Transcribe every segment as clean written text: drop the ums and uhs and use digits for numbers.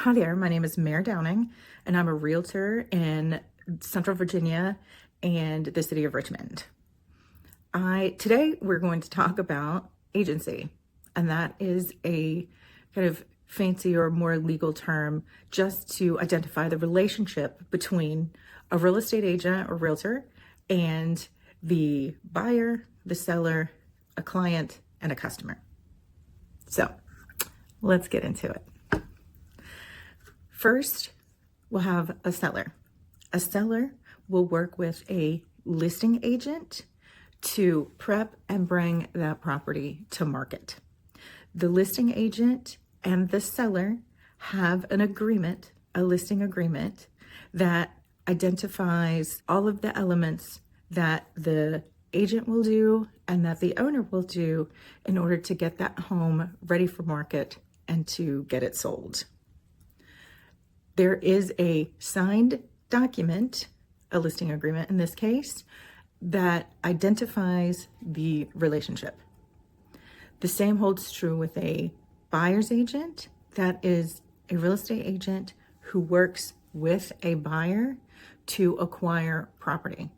Hi there, my name is Mair Downing, and I'm a realtor in Central Virginia and the city of Richmond. Today we're going to talk about agency, and that is a kind of fancy or more legal term just to identify the relationship between a real estate agent or realtor and the buyer, the seller, a client, and a customer. So let's get into it. First, we'll have a seller. A seller will work with a listing agent to prep and bring that property to market. The listing agent and the seller have an agreement, a listing agreement, that identifies all of the elements that the agent will do and that the owner will do in order to get that home ready for market and to get it sold. There is a signed document, a listing agreement in this case, that identifies the relationship. The same holds true with a buyer's agent. That is a real estate agent who works with a buyer to acquire property.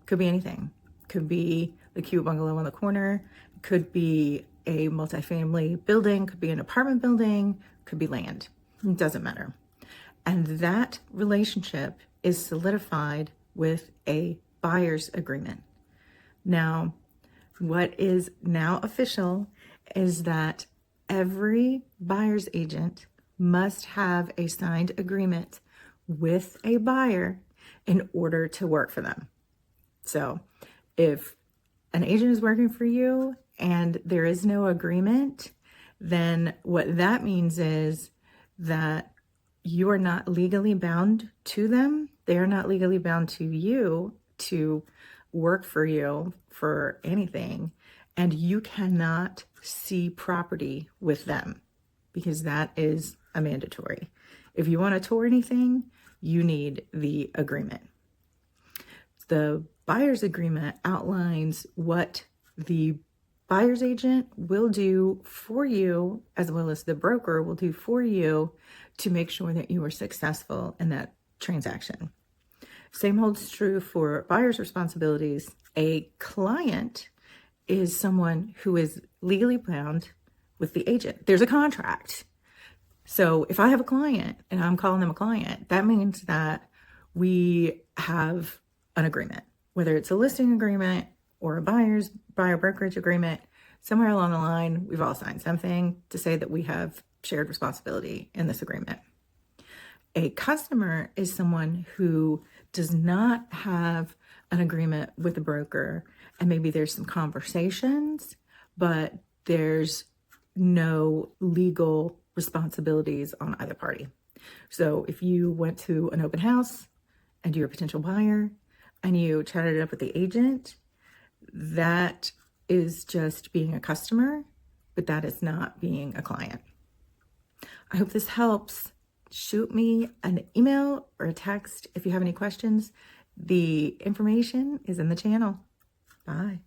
Could be anything. Could be the cute bungalow on the corner, could be a multifamily building, could be an apartment building, could be land. It doesn't matter. And that relationship is solidified with a buyer's agreement. Now, what is now official is that every buyer's agent must have a signed agreement with a buyer in order to work for them. So if an agent is working for you and there is no agreement, then what that means is that you are not legally bound to them. They are not legally bound to you to work for you for anything. And you cannot see property with them because that is a mandatory. If you want to tour anything, you need the agreement. The buyer's agreement outlines what the buyer's agent will do for you, as well as the broker will do for you, to make sure that you are successful in that transaction. Same holds true for buyer's responsibilities. A client is someone who is legally bound with the agent. There's a contract. So if I have a client and I'm calling them a client, that means that we have an agreement, whether it's a listing agreement or a buyer brokerage agreement. Somewhere along the line, we've all signed something to say that we have shared responsibility in this agreement. A customer is someone who does not have an agreement with the broker, and maybe there's some conversations, but there's no legal responsibilities on either party. So if you went to an open house and you're a potential buyer and you chatted it up with the agent, that is just being a customer, but that is not being a client. I hope this helps. Shoot me an email or a text if you have any questions. The information is in the channel. Bye.